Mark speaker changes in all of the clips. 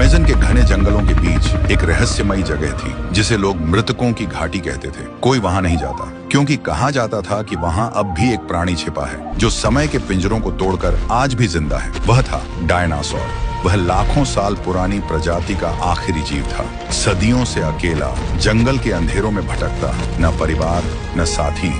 Speaker 1: Amazon के घने जंगलों के बीच एक रहस्यमयी जगह थी जिसे लोग मृतकों की घाटी कहते थे। कोई वहां नहीं जाता क्योंकि कहा जाता था कि वहां अब भी एक प्राणी छिपा है जो समय के पिंजरों को तोड़कर आज भी जिंदा है। वह था डायनासोर। वह लाखों साल पुरानी प्रजाति का आखिरी जीव था। सदियों से अकेला जंगल के अंधेरों में भटकता, न परिवार न साथी,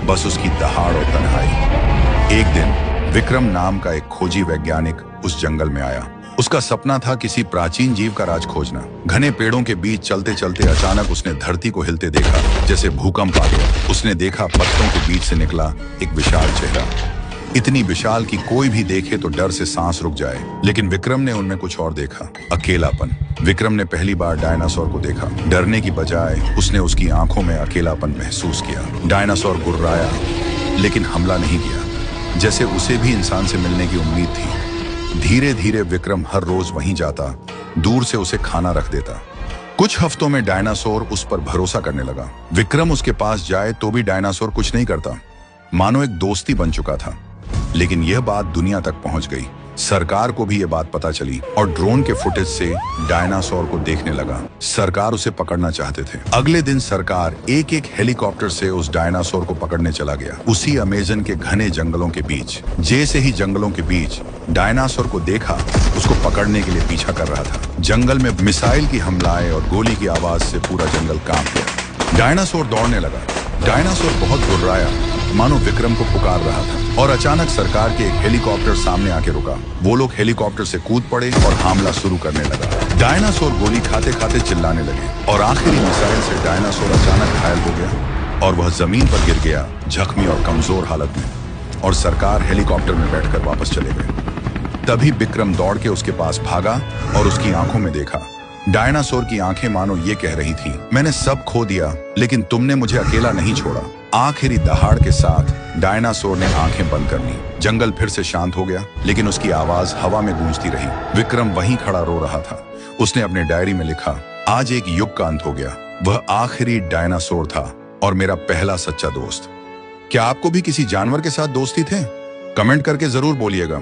Speaker 1: बस उसकी दहाड़ और तन्हाई। एक दिन विक्रम नाम का एक खोजी वैज्ञानिक उस जंगल में आया। उसका सपना था किसी प्राचीन जीव का राज खोजना। घने पेड़ों के बीच चलते चलते अचानक उसने धरती को हिलते देखा, जैसे भूकंप आ गया। उसने देखा पत्तों के बीच से निकला एक विशाल चेहरा, इतनी विशाल कि कोई भी देखे तो डर से सांस रुक जाए। लेकिन विक्रम ने उनमें कुछ और देखा, अकेलापन। विक्रम ने पहली बार डायनासोर को देखा। डरने की बजाय उसने उसकी आंखों में अकेलापन महसूस किया। डायनासोर गुर्राया लेकिन हमला नहीं किया, जैसे उसे भी इंसान से मिलने की उम्मीद थी। धीरे धीरे विक्रम हर रोज वहीं जाता, दूर से उसे खाना रख देता। कुछ हफ्तों में डायनासोर उस पर भरोसा करने लगा। विक्रम उसके पास जाए तो भी डायनासोर कुछ नहीं करता, मानो एक दोस्ती बन चुका था। लेकिन यह बात दुनिया तक पहुंच गई। सरकार को भी यह बात पता चली और ड्रोन के फुटेज से डायनासोर को देखने लगा। सरकार उसे पकड़ना चाहते थे। अगले दिन सरकार एक एक हेलीकॉप्टर से उस डायनासोर को पकड़ने चला गया, उसी अमेज़न के घने जंगलों के बीच। जैसे ही जंगलों के बीच डायनासोर को देखा, उसको पकड़ने के लिए पीछा कर रहा था। जंगल में मिसाइल की हमलाएं और गोली की आवाज से पूरा जंगल कांप गया। डायनासोर दौड़ने लगा। डायनासोर बहुत गुर्राया, मानो विक्रम को पुकार रहा था। और अचानक सरकार के एक हेलीकॉप्टर सामने आके रुका। वो लोग हेलीकॉप्टर से कूद पड़े और हमला शुरू करने लगा। डायनासोर गोली खाते खाते चिल्लाने लगे और आखिरी मिसाइल से डायनासोर अचानक घायल हो गया और वह जमीन पर गिर गया, जख्मी और कमजोर हालत में। और सरकार हेलीकॉप्टर में बैठकर वापस चले गए। तभी विक्रम दौड़ के उसके पास भागा और उसकी आंखों में देखा। डायनासोर की आंखें मानो ये कह रही थी, मैंने सब खो दिया लेकिन तुमने मुझे अकेला नहीं छोड़ा। आखिरी दहाड़ के साथ डायनासोर ने आंखें बंद कर ली। जंगल फिर से शांत हो गया, लेकिन उसकी आवाज हवा में गूंजती रही। विक्रम वहीं खड़ा रो रहा था। उसने अपने डायरी में लिखा, आज एक युग का अंत हो गया। वह आखिरी डायनासोर था और मेरा पहला सच्चा दोस्त। क्या आपको भी किसी जानवर के साथ दोस्ती थे? कमेंट करके जरूर बोलिएगा।